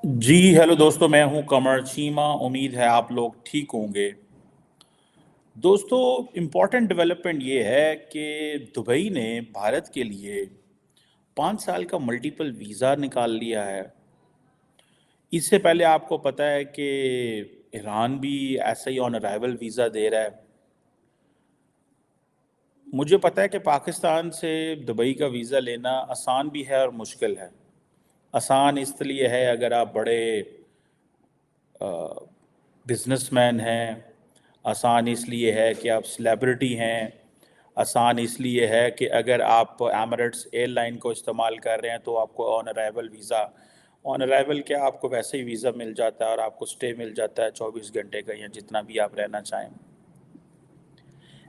जी hello दोस्तों, मैं हूं कमर चीमा। उम्मीद है आप लोग ठीक होंगे। दोस्तों, इम्पॉर्टेंट डेवलपमेंट ये है कि दुबई ने भारत के लिए 5 साल का मल्टीपल वीज़ा निकाल लिया है। इससे पहले आपको पता है कि ईरान भी ऐसा ही ऑन अराइवल वीज़ा दे रहा है। मुझे पता है कि पाकिस्तान से दुबई का वीज़ा लेना आसान भी है और मुश्किल है। आसान इसलिए है अगर आप बड़े बिजनेसमैन हैं, आसान इसलिए है कि आप सेलिब्रिटी हैं, आसान इसलिए है कि अगर आप एमिरेट्स एयरलाइन को इस्तेमाल कर रहे हैं तो आपको on arrival visa, on arrival क्या आपको वैसे ही वीज़ा मिल जाता है और आपको स्टे मिल जाता है 24 घंटे का या जितना भी आप रहना चाहें।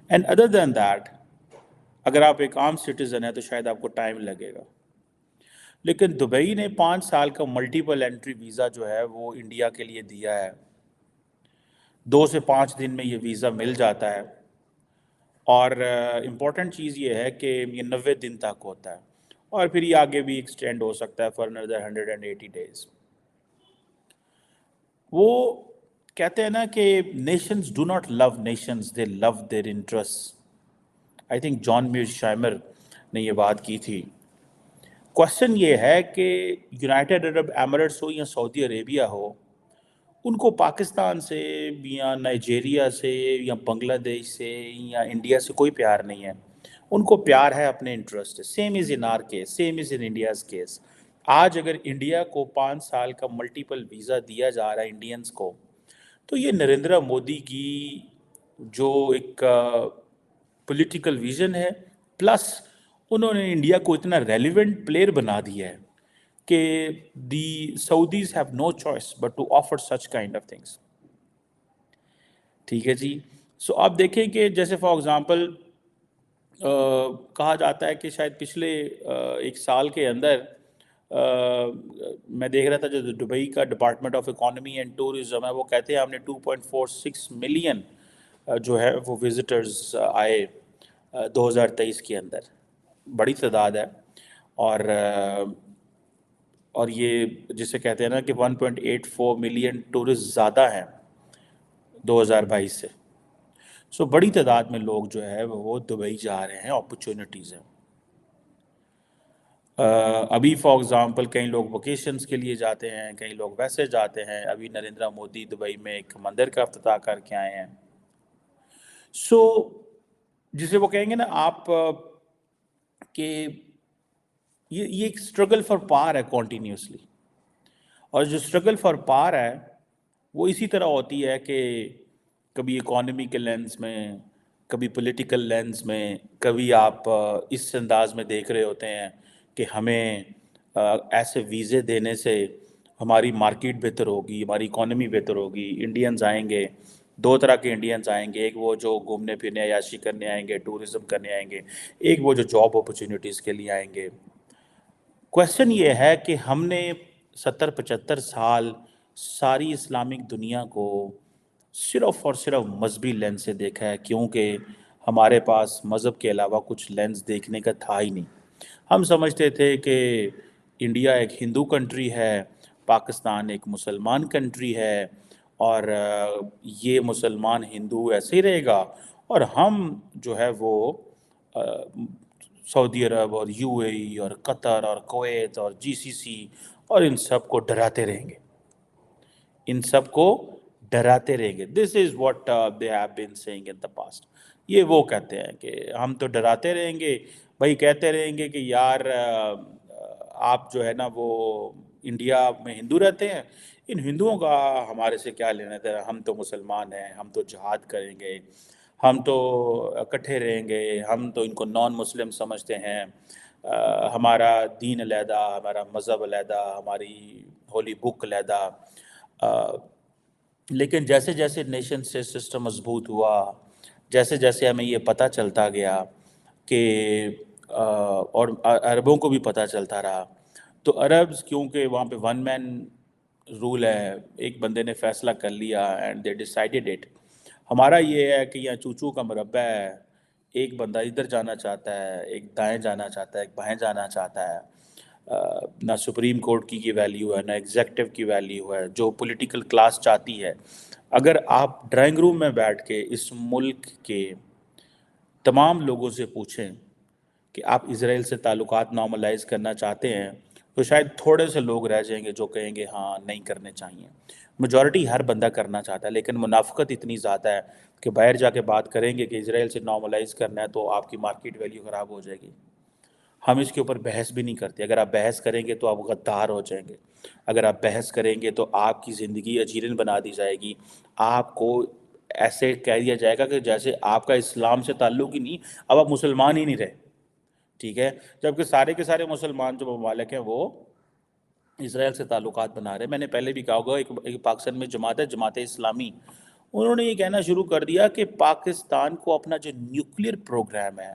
एंड अदर दैन दैट, अगर आप एक आम सिटीज़न है तो शायद आपको टाइम लगेगा। लेकिन दुबई ने 5 साल का मल्टीपल एंट्री वीज़ा जो है वो इंडिया के लिए दिया है। 2 से 5 दिन में ये वीज़ा मिल जाता है और इम्पॉर्टेंट चीज़ ये है कि ये 90 दिन तक होता है और फिर ये आगे भी एक्सटेंड हो सकता है फॉर अनदर 180 डेज। वो कहते हैं ना कि nations do not love nations, they love their interest. I think John Mearsheimer ने ये बात की थी। क्वेश्चन ये है कि यूनाइटेड अरब एमिरेट्स हो या सऊदी अरेबिया हो, उनको पाकिस्तान से या नाइजीरिया से या बांग्लादेश से या इंडिया से कोई प्यार नहीं है। उनको प्यार है अपने इंटरेस्ट से। Same is in are case, same is in India's case. आज अगर इंडिया को 5 साल का मल्टीपल वीज़ा दिया जा रहा है इंडियंस को, तो ये नरेंद्र मोदी की जो एक पॉलिटिकल विजन है, प्लस उन्होंने इंडिया को इतना रेलिवेंट प्लेयर बना दिया है कि the Saudis have no choice but to offer such kind of things. ठीक है जी। सो आप देखें कि जैसे फॉर एग्जांपल कहा जाता है कि शायद पिछले 1 साल के अंदर मैं देख रहा था जो दुबई का department of economy and tourism है, वो कहते हैं हमने 2.46 मिलियन जो है वो विजिटर्स आए 2023 के अंदर। बड़ी तादाद है। और और ये जिसे कहते हैं ना कि 1.84 मिलियन टूरिस्ट ज़्यादा हैं 2022 से। सो बड़ी तादाद में लोग जो है वो दुबई जा रहे हैं, अपॉर्चुनिटीज़ हैं। अभी फॉर एग्ज़ाम्पल कई लोग वकेशंस के लिए जाते हैं, कई लोग वैसे जाते हैं। अभी नरेंद्र मोदी दुबई में एक मंदिर का अफ्ताह करके आए हैं। सो जिसे वो कहेंगे ना आप कि ये एक स्ट्रगल फॉर पावर है कॉन्टीन्यूसली। और जो स्ट्रगल फॉर पावर है वो इसी तरह होती है कि कभी इकोनॉमी के लेंस में, कभी पॉलिटिकल लेंस में, कभी आप इस अंदाज में देख रहे होते हैं कि हमें ऐसे वीज़े देने से हमारी मार्केट बेहतर होगी, हमारी इकोनॉमी बेहतर होगी। इंडियंस आएंगे, दो तरह के इंडियंस आएंगे, एक वो जो घूमने फिरने अयाशी करने आएंगे, टूरिज्म करने आएंगे, एक वो जो जॉब अपॉर्चुनिटीज़ के लिए आएंगे। क्वेश्चन ये है कि हमने 70-75 साल सारी इस्लामिक दुनिया को सिर्फ़ और सिर्फ मजहबी लेंस से देखा है, क्योंकि हमारे पास मज़हब के अलावा कुछ लेंस देखने का था ही नहीं। हम समझते थे कि इंडिया एक हिंदू कंट्री है, पाकिस्तान एक मुसलमान कंट्री है, और ये मुसलमान हिंदू ऐसे ही रहेगा, और हम जो है वो अ, सऊदी अरब और यूएई और कतर और कुवैत और जीसीसी और इन सब को डराते रहेंगे, इन सब को डराते रहेंगे। This is what they have been saying in the past. ये वो कहते हैं कि हम तो डराते रहेंगे। भाई कहते रहेंगे कि यार आप जो है ना वो इंडिया में हिंदू रहते हैं, इन हिंदुओं का हमारे से क्या लेना देना, हम तो मुसलमान हैं, हम तो जिहाद करेंगे, हम तो इकट्ठे रहेंगे, हम तो इनको नॉन मुस्लिम समझते हैं। हमारा दीन अलहदा, हमारा मज़हब अलहदा, हमारी होली बुक अलहदा। लेकिन जैसे जैसे नेशन से सिस्टम मजबूत हुआ, जैसे जैसे हमें ये पता चलता गया कि और अरबों को भी पता चलता रहा, तो अरब्स क्योंकि वहाँ पे वन मैन रूल है, एक बंदे ने फैसला कर लिया एंड दे डिसाइडेड इट। हमारा ये है कि यहाँ चूचू का मुरब्बा है, एक बंदा इधर जाना चाहता है, एक दाएं जाना चाहता है, एक बाएं जाना चाहता है। نہ سپریم کورٹ کی یہ ویلیو ہے، نہ ایگزیکٹو کی ویلیو ہے، جو پولیٹیکل کلاس چاہتی ہے۔ اگر آپ ڈرائنگ روم میں بیٹھ کے اس ملک کے تمام لوگوں سے پوچھیں کہ آپ اسرائیل سے تعلقات نارملائز کرنا چاہتے ہیں، تو شاید تھوڑے سے لوگ رہ جائیں گے جو کہیں گے ہاں نہیں کرنے چاہیے۔ میجورٹی ہر بندہ کرنا چاہتا ہے، لیکن منافقت اتنی زیادہ ہے کہ باہر جا کے بات کریں گے کہ اسرائیل سے نارملائز کرنا ہے تو آپ کی مارکیٹ ویلیو خراب ہو جائے گی۔ ہم اس کے اوپر بحث بھی نہیں کرتے۔ اگر آپ بحث کریں گے تو آپ غدار ہو جائیں گے، اگر آپ بحث کریں گے تو آپ کی زندگی اجیرن بنا دی جائے گی، آپ کو ایسے کہہ دیا جائے گا کہ جیسے آپ کا اسلام سے تعلق ہی نہیں، اب آپ مسلمان ہی نہیں رہے، ٹھیک ہے؟ جبکہ سارے کے سارے مسلمان جو ممالک ہیں وہ اسرائیل سے تعلقات بنا رہے ہیں۔ میں نے پہلے بھی کہا ہوگا، ایک پاکستان میں جماعت ہے، جماعت اسلامی، انہوں نے یہ کہنا شروع کر دیا کہ پاکستان کو اپنا جو نیوکلیر پروگرام ہے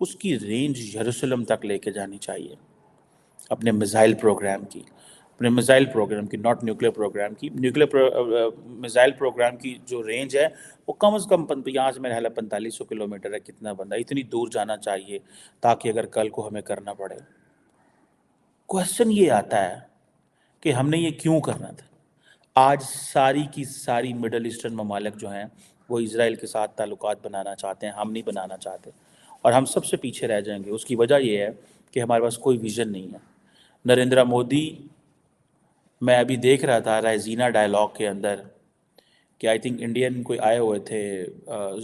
اس کی رینج یروشلم تک لے کے جانی چاہیے، اپنے میزائل پروگرام کی، اپنے میزائل پروگرام کی، ناٹ نیوکلیر پروگرام کی، میزائل پروگرام کی جو رینج ہے وہ کم از کم یہاں سے میرا خیال ہے 4500 کلومیٹر ہے، کتنا بندہ اتنی دور جانا چاہیے تاکہ اگر کل کو ہمیں کرنا پڑے۔ کویسچن یہ آتا ہے کہ ہم نے یہ کیوں کرنا تھا؟ آج ساری کی ساری مڈل ایسٹرن ممالک جو ہیں وہ اسرائیل کے ساتھ تعلقات بنانا چاہتے ہیں، ہم نہیں بنانا چاہتے، اور ہم سب سے پیچھے رہ جائیں گے۔ اس کی وجہ یہ ہے کہ ہمارے پاس کوئی ویژن نہیں ہے۔ نریندر مودی، میں ابھی دیکھ رہا تھا رائزینہ ڈائلاگ کے اندر کہ آئی تھنک انڈین کوئی آئے ہوئے تھے،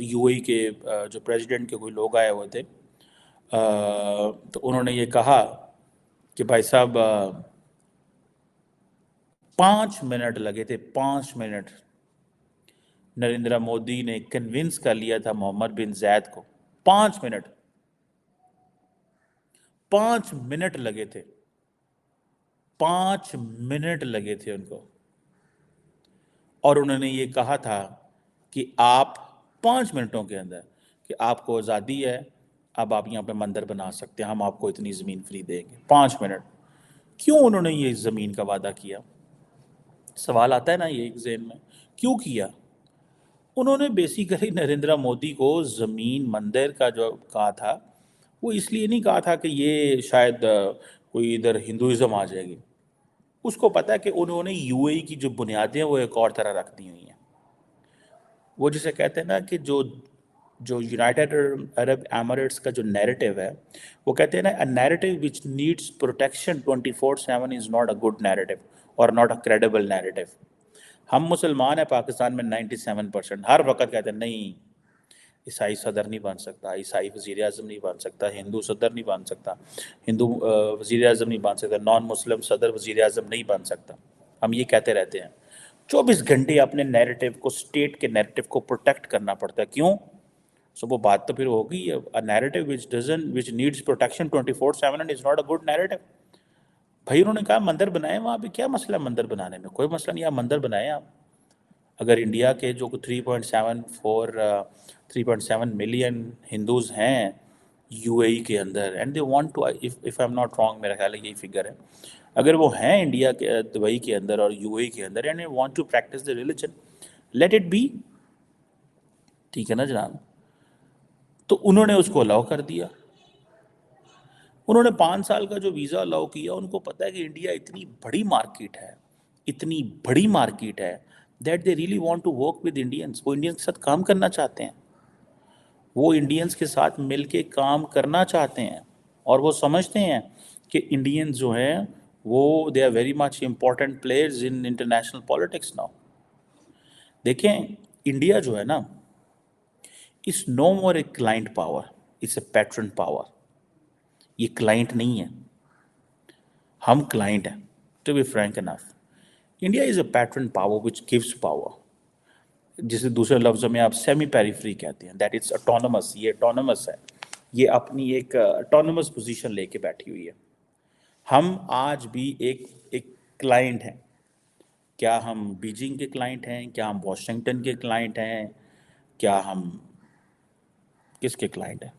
یو اے کے جو پریزیڈنٹ کے کوئی لوگ آئے ہوئے تھے، تو انہوں نے یہ کہا کہ بھائی صاحب 5 منٹ لگے تھے، 5 منٹ نریندر مودی نے کنونس کر لیا تھا محمد بن زید کو۔ 5 منٹ، 5 منٹ لگے تھے، 5 منٹ لگے تھے ان کو، اور انہوں نے یہ کہا تھا کہ آپ 5 منٹوں کے اندر کہ آپ کو آزادی ہے، اب آپ یہاں پہ مندر بنا سکتے ہیں، ہم آپ کو اتنی زمین فری دیں گے۔ 5 منٹ۔ کیوں انہوں نے یہ زمین کا وعدہ کیا؟ سوال آتا ہے نا یہ ایک ذہن میں، کیوں کیا؟ انہوں نے بیسیکلی نریندر مودی کو زمین مندر کا جو کہا تھا وہ اس لیے نہیں کہا تھا کہ یہ شاید کوئی ادھر ہندوازم آ جائے گی۔ اس کو پتا ہے کہ انہوں نے یو اے کی جو بنیادیں وہ ایک اور طرح رکھ دی ہوئی ہیں۔ وہ جسے کہتے ہیں نا کہ جو یونائٹڈ عرب ایمریٹس کا جو نیریٹو ہے، وہ کہتے ہیں نا a narrative which needs protection 24/7 is not a good narrative or not a credible narrative۔ ہم مسلمان ہیں پاکستان میں 97%، ہر وقت کہتے ہیں نہیں عیسائی صدر نہیں بن سکتا، عیسائی وزیر اعظم نہیں بن سکتا، ہندو صدر نہیں بن سکتا، ہندو وزیر اعظم نہیں بن سکتا، نان مسلم صدر وزیر اعظم نہیں بن سکتا۔ ہم یہ کہتے رہتے ہیں۔ 24 گھنٹے اپنے نیریٹو کو، اسٹیٹ کے نیریٹو کو پروٹیکٹ کرنا پڑتا ہے۔ کیوں؟ سو وہ بات تو پھر ہوگی، a narrative which needs protection 24/7 is not a good narrative۔ بھائی انہوں نے کہا مندر بنائیں، وہاں پہ کیا مسئلہ ہے مندر بنانے میں؟ کوئی مسئلہ نہیں، آپ مندر بنائیں۔ آپ اگر انڈیا کے جو 3.7 ملین ہندوز ہیں یو اے ای کے اندر، and they want to, if I am not wrong, میرا خیال ہے یہی فگر ہے، اگر وہ ہیں انڈیا کے دبئی کے اندر اور یو اے ای کے اندر، and they want to practise the religion, let it be, ٹھیک ہے نا جناب؟ تو انہوں نے اس کو الاؤ کر دیا۔ انہوں نے 5 سال کا جو ویزا الاؤ کیا، ان کو پتہ ہے کہ انڈیا اتنی بڑی مارکیٹ ہے، اتنی بڑی مارکیٹ ہے that they really want to work with Indians. وہ انڈینس کے ساتھ کام کرنا چاہتے ہیں، وہ انڈینس کے ساتھ مل کے کام کرنا چاہتے ہیں، اور وہ سمجھتے ہیں کہ انڈینز جو ہیں وہ they are very much important players in international politics now. دیکھیں انڈیا جو ہے نا، is no more a client power, it's a patron power. یہ کلائنٹ نہیں ہے، ہم کلائنٹ ہیں، to be frank enough. India is a patron power which gives power, جسے دوسرے لفظوں میں آپ سیمی پیریفری کہتے ہیں، دیٹ اٹس اٹونومس۔ یہ اٹونومس ہے، یہ اپنی ایک اٹونومس پوزیشن لے کے بیٹھی ہوئی ہے۔ ہم آج بھی ایک کلائنٹ ہیں۔ کیا ہم بیجنگ کے کلائنٹ ہیں؟ کیا ہم واشنگٹن کے کلائنٹ ہیں؟ کیا ہم کس کے کلائنٹ ہیں؟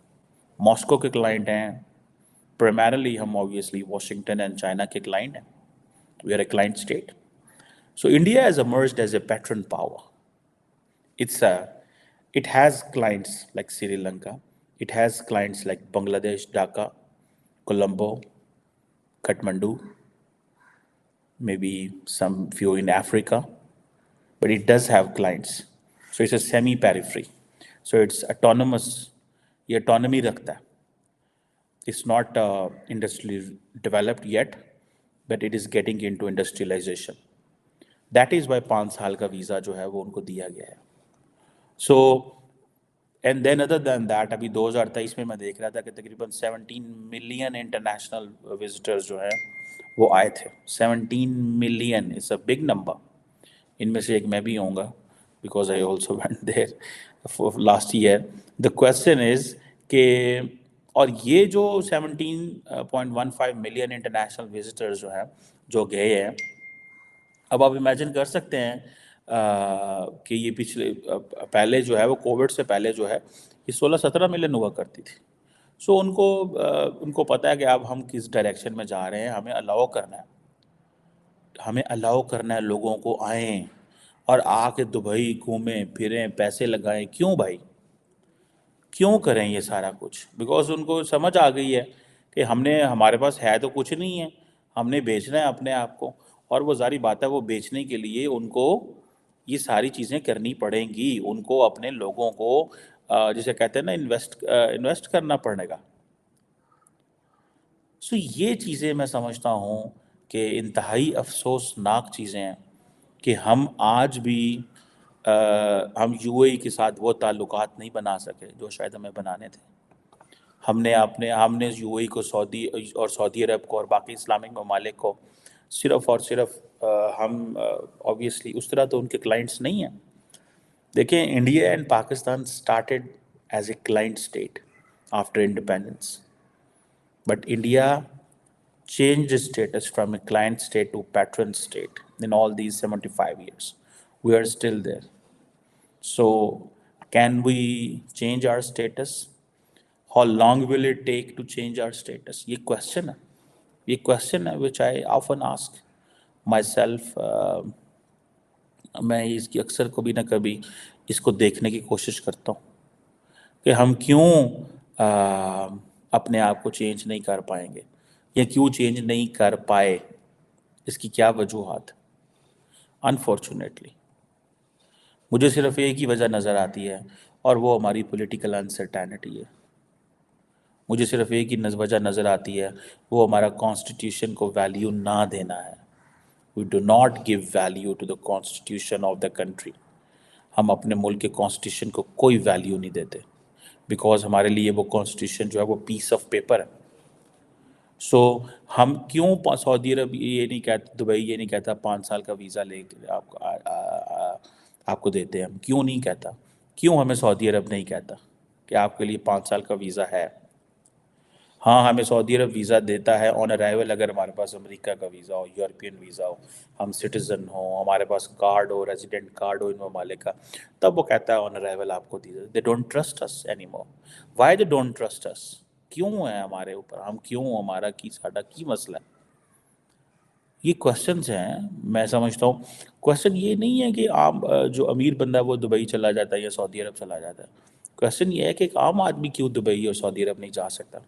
ماسکو کے کلائنٹ ہیں؟ primarily ہم obviously واشنگٹن اینڈ چائنا کے کلائنٹ ہیں۔ We are a client state. So India has emerged as a patron power. It has clients like Sri Lanka. It has clients like Bangladesh, Dhaka, Colombo, Kathmandu, maybe some few in Africa, but it does have clients. So it's a semi-periphery. So it's autonomous. ये autonomy रखता है. It's not industrially developed yet, but it is getting into industrialization. That is why 5 साल का visa जो है वो उनको दिया गया है. So and then other than that अभी 2023 में मैं देख रहा था कि तकरीबन 17 मिलियन इंटरनेशनल विजिटर्स जो हैं वो आए थे. 17 million is a big number. इनमें से एक मैं भी होऊंगा because I also went there last year. The question is कि और ये जो 17.15 मिलियन इंटरनेशनल विजिटर्स जो हैं जो गए हैं, अब आप इमेजिन कर सकते हैं कि ये पिछले पहले जो है वो कोविड से पहले जो है ये 16-17 मिलियन हुआ करती थी. सो उनको पता है कि अब हम किस डायरेक्शन में जा रहे हैं. हमें अलाउ करना है लोगों को आएँ और आके दुबई घूमें फिरें पैसे लगाएं. क्यों भाई, क्यों करें ये सारा कुछ? बिकॉज उनको समझ आ गई है कि हमारे पास है तो कुछ नहीं है, हमने बेचना है अपने आप को. और वो जारी बात है वो बेचने के लिए उनको ये सारी चीज़ें करनी पड़ेंगी. उनको अपने लोगों को जिसे कहते हैं ना इन्वेस्ट करना पड़ेगा. सो ये चीज़ें मैं समझता हूँ कि इंतहाई अफसोसनाक चीज़ें हैं कि हम आज भी हम यूएई के साथ वो ताल्लुकात नहीं बना सके जो शायद हमें बनाने थे. हमने यूएई को सऊदी अरब को और बाकी इस्लामिक ममालिक को सिर्फ़ और सिर्फ हम ऑब्वियसली उस तरह तो उनके क्लाइंट्स नहीं हैं. देखिए, India and Pakistan started as a client state after independence, but India changed its status from a client state to patron state in all these 75 years. We are still there. So, can we change our status? How long will it take to change our status? ये question है which I often ask myself. मैं इसकी अक्सर कभी ना कभी इसको देखने की कोशिश करता हूँ कि हम क्यों अपने आप को चेंज नहीं कर पाएंगे या क्यों चेंज नहीं कर पाए. इसकी क्या वजूहात? अनफॉर्चुनेटली मुझे सिर्फ एक ही वजह नज़र आती है और वो हमारी पॉलिटिकल अनसर्टेनिटी है. मुझे सिर्फ एक ही वजह नज़र आती है, वो हमारा कॉन्स्टिट्यूशन को वैल्यू ना देना है. We do not give value to the constitution of the country. हम अपने मुल्क के कॉन्स्टिट्यूशन को कोई वैल्यू नहीं देते बिकॉज हमारे लिए वो कॉन्स्टिट्यूशन जो है वो पीस ऑफ पेपर है. सो हम क्यों सऊदी अरब ये नहीं कहता, दुबई ये नहीं कहता 5 साल का वीज़ा ले आपको देते हैं. हम क्यों नहीं कहता? क्यों हमें सऊदी अरब नहीं कहता कि आपके लिए 5 साल का वीज़ा है? हाँ, हमें सऊदी अरब वीज़ा देता है ऑन अराइवल अगर हमारे पास अमेरिका का वीज़ा हो, यूरोपियन वीज़ा हो, हम सिटीज़न हो, हमारे पास कार्ड हो, रेजिडेंट कार्ड हो इन ममालिक का, तब वो कहता है ऑन अराइवल आपको दीजिए. They don't trust us any more. Why they don't trust us? क्यों है हमारे ऊपर? हम क्यों, हमारा की साडा की मसला है? ये क्वेश्चंस हैं. मैं समझता हूँ क्वेश्चन ये नहीं है कि आम जो अमीर बंदा है वो दुबई चला जाता है या सऊदी अरब चला जाता है. क्वेश्चन ये है कि एक आम आदमी क्यों दुबई और सऊदी अरब नहीं जा सकता.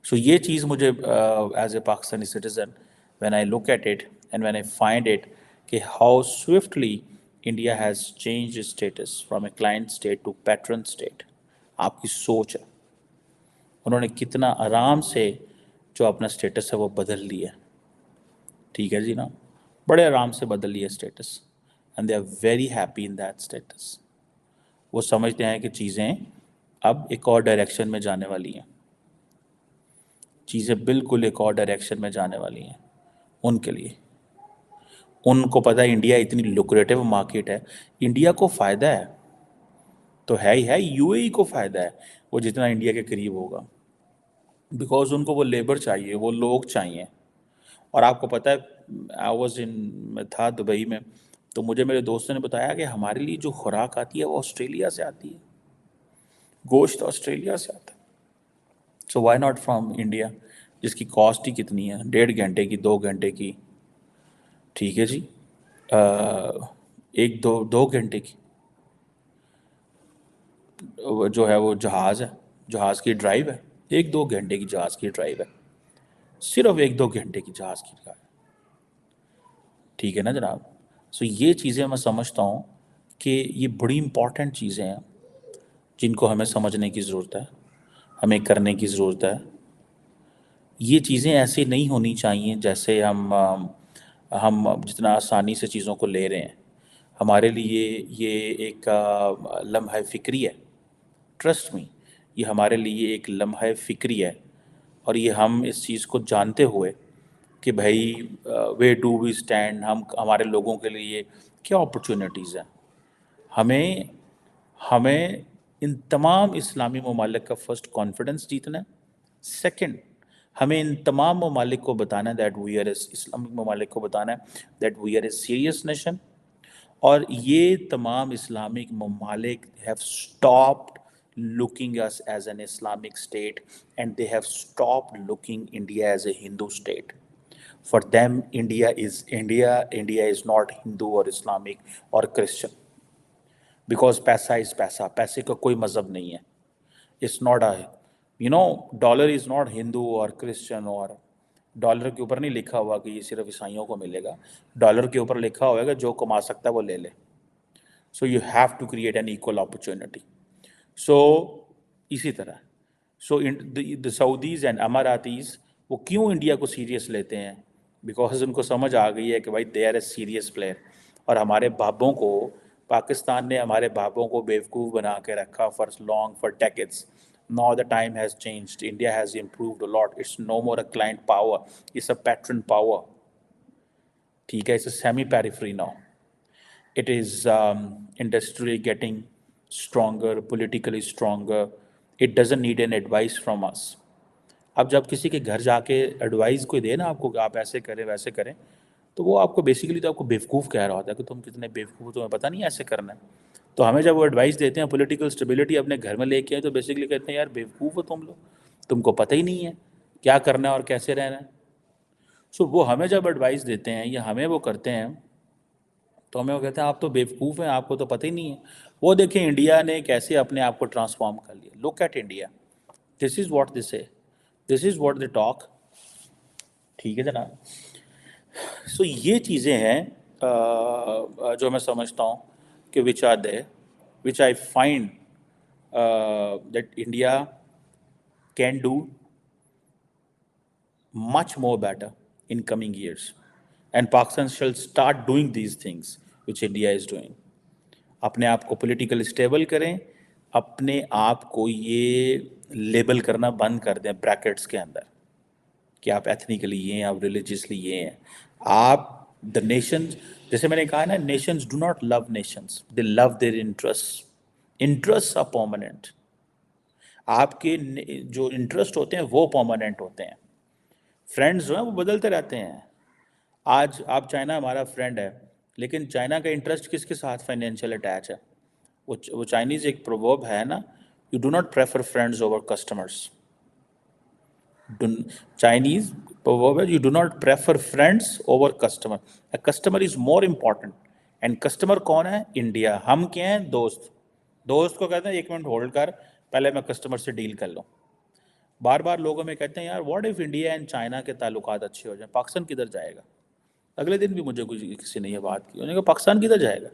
सो ये चीज़ मुझे as a Pakistani citizen when I look at it and when I find it कि how swiftly India has change status from a client state to patron state. आपकी सोच है, उन्होंने कितना आराम से जो अपना स्टेटस है वो बदल लिया. ठीक है जी ना, बड़े आराम से बदल लिया status and they are very happy in that status. वो समझते हैं कि चीज़ें अब एक और डायरेक्शन में जाने वाली हैं. चीज़ें बिल्कुल एक और डायरेक्शन में जाने वाली हैं उनके लिए. उनको पता है इंडिया इतनी लुक्रेटिव मार्केट है. इंडिया को फ़ायदा है तो है ही है, यूएई को फ़ायदा है वो जितना इंडिया के करीब होगा बिकॉज उनको वो लेबर चाहिए, वो लोग चाहिए. और आपको पता है मैं था दुबई में तो मुझे मेरे दोस्तों ने बताया कि हमारे लिए जो खुराक आती है वो ऑस्ट्रेलिया से आती है, गोश्त ऑस्ट्रेलिया से आता है. सो वाई नॉट फ्रॉम इंडिया जिसकी कॉस्ट ही कितनी है, 1.5 घंटे की, 2 घंटे की. ठीक है जी, 1-2 घंटे की जो है वो जहाज़ है, जहाज़ की ड्राइव है. 1-2 घंटे की जहाज़ की ड्राइव है, सिर्फ 1-2 घंटे की जहाज़ की ड्राइव, ठीक है ना जनाब। सो ये चीज़ें मैं समझता हूँ कि ये बड़ी इंपॉर्टेंट चीज़ें हैं जिनको हमें समझने की ज़रूरत है, हमें करने की ज़रूरत है। ये चीज़ें ऐसे नहीं होनी चाहिए जैसे हम जितना आसानी से चीज़ों को ले रहे हैं। हमारे लिए ये एक लम्हा फ़िक्री है, ट्रस्ट मी, ये हमारे लिए एक लम्हा फ़िक्री है। और ये हम इस चीज़ को जानते हुए कि भाई वे डू वी स्टैंड, हम हमारे लोगों के लिए क्या अपॉर्चुनिटीज़ हैं। हमें हमें इन तमाम इस्लामी ममालिक का फ़र्स्ट कॉन्फिडेंस जीतना है। सेकंड, हमें इन तमाम ममालिक को बताना है दैट वी आर इस्लामिक ममालिक को बताना है that we are a serious nation. और ये तमाम इस्लामिक ममालिक have stopped looking us as an Islamic state, and they have stopped looking India as a Hindu state. For them, India is India. India is not Hindu or Islamic or Christian. Because पैसा is पैसा, पैसे का कोई मज़हब नहीं है. It's not dollar is not Hindu or Christian or dollar के ऊपर नहीं लिखा हुआ कि ये सिर्फ ईसाइयों को मिलेगा. डॉलर के ऊपर लिखा हुआ है कि जो कमा सकता है वो ले ले. So you have to create an equal opportunity. So इसी तरह सो द सऊदीज़ एंड अमारातीज़ वो क्यों इंडिया को सीरियस लेते हैं? बिकॉज उनको समझ आ गई है कि भाई they are a serious player. और हमारे बाबों को, पाकिस्तान ने हमारे बाबों को बेवकूफ़ बना के रखा for long, for decades. Now the time has changed. India has improved a lot. It's no more a client power. It's a patron power. ठीक है, it's a semi-periphery now. It is industrially getting stronger, politically stronger. It doesn't need an advice from us. अब जब किसी के घर जाके advice कोई दे ना आपको कि आप ऐसे करें वैसे करें, तो वो आपको बेसिकली तो आपको बेवकूफ़ कह रहा होता है कि तुम कितने बेवकूफ़ हो, तुम्हें पता नहीं ऐसे करना है. तो हमें जब वो एडवाइस देते हैं पॉलिटिकल स्टेबिलिटी अपने घर में लेके आए, तो बेसिकली कहते हैं यार बेवकूफ़ हो तुम लोग, तुमको पता ही नहीं है क्या करना है और कैसे रहना है. सो वो हमें जब एडवाइस देते हैं या हमें वो करते हैं, तो हमें वो कहते हैं आप तो बेवकूफ़ हैं, आपको तो पता ही नहीं है. वो देखें इंडिया ने कैसे अपने आप को ट्रांसफॉर्म कर लिया. Look at India, this is what this है, this is what they talk. ठीक है जनाब. सो ये चीज़ें हैं जो मैं समझता हूँ कि which are there, which I find that India can do much more better in coming years, and Pakistan shall start doing these things which India is doing. अपने आप को पॉलिटिकल स्टेबल करें, अपने आप को ये लेबल करना बंद कर दें ब्रैकेट्स के अंदर कि आप एथनिकली ये हैं, आप रिलीजियसली ये हैं. आप द नेशंस, जैसे मैंने कहा ना, nations do not love nations, they love their interest. Interest are permanent. आपके जो इंटरेस्ट होते हैं वो परमानेंट होते हैं. फ्रेंड्स जो हैं वो बदलते रहते हैं. आज आप, चाइना हमारा फ्रेंड है, लेकिन चाइना का इंटरेस्ट किसके साथ फाइनेंशियल अटैच है? वो चाइनीज़ एक प्रोवर्ब है ना, you do not prefer friends over customers. Chinese proverb है, you do not prefer friends over customer. Customer is more important. And customer कौन है? इंडिया. हम क्या हैं? दोस्त. दोस्त को कहते हैं 1 मिनट होल्ड कर, पहले मैं कस्टमर से डील कर लूँ. बार बार लोगों में कहते हैं यार what if India and China के ताल्लुकात अच्छे हो जाए, पाकिस्तान किधर जाएगा? अगले दिन भी मुझे किसी ने ये बात की, उन्होंने कहा पाकिस्तान किधर जाएगा?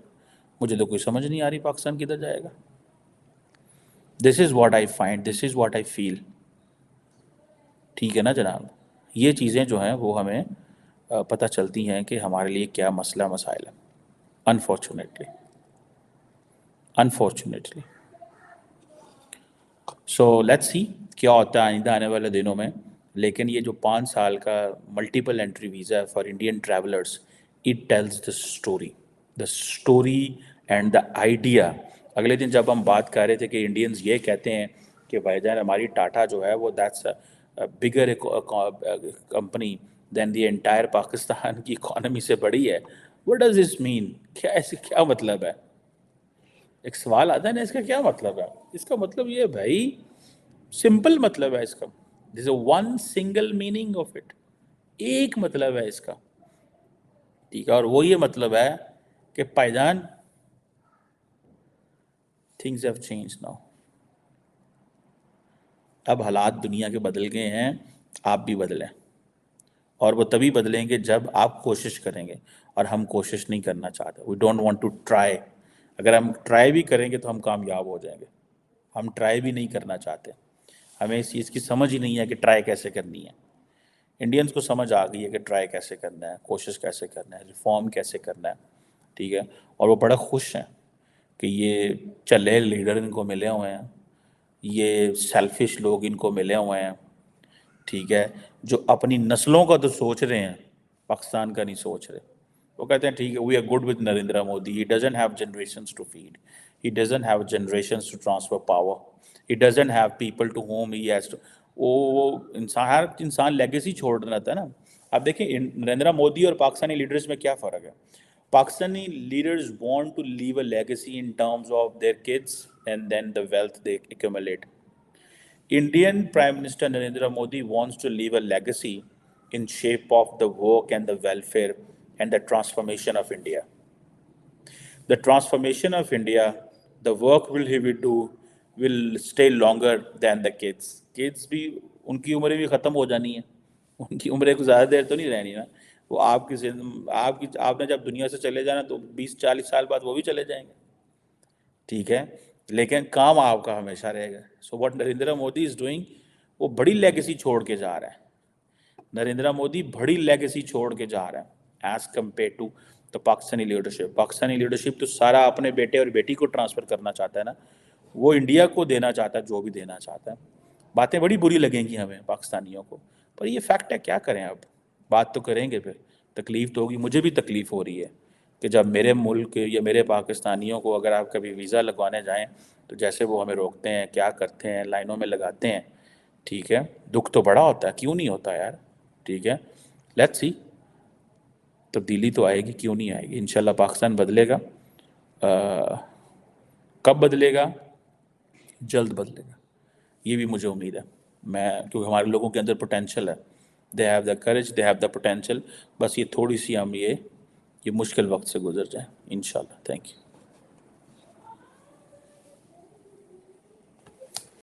मुझे तो कोई समझ नहीं आ रही पाकिस्तान किधर जाएगा. This is what I find, this is what I feel. ठीक है ना जनाब. ये चीज़ें जो हैं वो हमें पता चलती हैं कि हमारे लिए क्या मसला मसाइल है. Unfortunately, unfortunately. So let's see क्या होता है आइंदा आने वाले दिनों में. लेकिन ये जो 5 साल का मल्टीपल एंट्री वीज़ा है for Indian travellers, it tells the story and the idea. अगले दिन जब हम बात कर रहे थे कि इंडियंस ये कहते हैं कि भाईजान हमारी टाटा जो है वो that's bigger company than the entire Pakistan की इकॉनमी से बड़ी है. What does this mean? क्या ऐसे क्या मतलब है? एक सवाल आता है ना, इसका क्या मतलब है? इसका मतलब ये भाई सिंपल मतलब है इसका. This is one single meaning of it. एक मतलब है इसका. ठीक है. और वो ये मतलब है कि भाईजान थिंग्स हैव चेंज्ड नाउ. اب حالات دنیا کے بدل گئے ہیں، آپ بھی بدلیں، اور وہ تبھی بدلیں گے جب آپ کوشش کریں گے، اور ہم کوشش نہیں کرنا چاہتے. We don't want to try. اگر ہم ٹرائی بھی کریں گے تو ہم کامیاب ہو جائیں گے. ہم ٹرائی بھی نہیں کرنا چاہتے. ہمیں اس چیز کی سمجھ ہی نہیں ہے کہ ٹرائی کیسے کرنی ہے. انڈینس کو سمجھ آ گئی ہے کہ ٹرائی کیسے کرنا ہے، کوشش کیسے کرنا ہے، ریفارم کیسے کرنا ہے. ٹھیک ہے، اور وہ بڑا خوش ہیں کہ یہ چلے لیڈر ان کو ملے ہوئے ہیں، یہ سیلفش لوگ ان کو ملے ہوئے ہیں. ٹھیک ہے، جو اپنی نسلوں کا تو سوچ رہے ہیں، پاکستان کا نہیں سوچ رہے. وہ کہتے ہیں ٹھیک ہے، we are good with Narendra Modi. He doesn't have generations to feed. He doesn't have generations to transfer power. He doesn't have people to whom he has to. وہ انسان، ہر انسان لیگیسی چھوڑ رہتا ہے نا. اب دیکھیں نریندر مودی اور پاکستانی لیڈرز میں کیا فرق ہے. Pakistani leaders want to leave a legacy in terms of their kids and then the wealth they accumulate. Indian Prime Minister Narendra Modi wants to leave a legacy in shape of the work and the welfare and the transformation of India. The transformation of India, the work he will do will stay longer than the kids. Kids بھی ان کی عمریں بھی ختم ہو جانی ہیں. ان کی عمریں کو زیادہ دیر تو نہیں رہنی نا. وہ آپ نے جب دنیا سے چلے جانا تو 20-40 سال بعد وہ بھی چلے جائیں گے. ٹھیک ہے، لیکن کام آپ کا ہمیشہ رہے گا. So what Narendra Modi is doing, وہ بڑی لیگیسی چھوڑ کے جا رہا ہے. نریندر مودی بڑی لیگیسی چھوڑ کے جا رہا ہے as compare to the Pakistani leadership. Pakistani leadership تو سارا اپنے بیٹے اور بیٹی کو ٹرانسفر کرنا چاہتا ہے نا. وہ انڈیا کو دینا چاہتا ہے جو بھی دینا چاہتا ہے. باتیں بڑی بری لگیں گی ہمیں پاکستانیوں کو، پر یہ فیکٹ ہے. کیا کریں، اب بات تو کریں گے. پھر تکلیف تو ہوگی. مجھے بھی تکلیف ہو رہی ہے کہ جب میرے ملک یا میرے پاکستانیوں کو اگر آپ کبھی ویزا لگوانے جائیں تو جیسے وہ ہمیں روکتے ہیں، کیا کرتے ہیں، لائنوں میں لگاتے ہیں. ٹھیک ہے، دکھ تو بڑا ہوتا ہے. کیوں نہیں ہوتا یار. ٹھیک ہے، لیٹس سی. تبدیلی تو آئے گی، کیوں نہیں آئے گی. انشاءاللہ پاکستان بدلے گا. کب بدلے گا؟ جلد بدلے گا، یہ بھی مجھے امید ہے. کیونکہ ہمارے لوگوں کے اندر پوٹینشیل ہے. They have the courage, they have the potential. بس یہ تھوڑی سی ہم یہ مشکل وقت سے گزر جائیں انشاءاللہ. Thank you.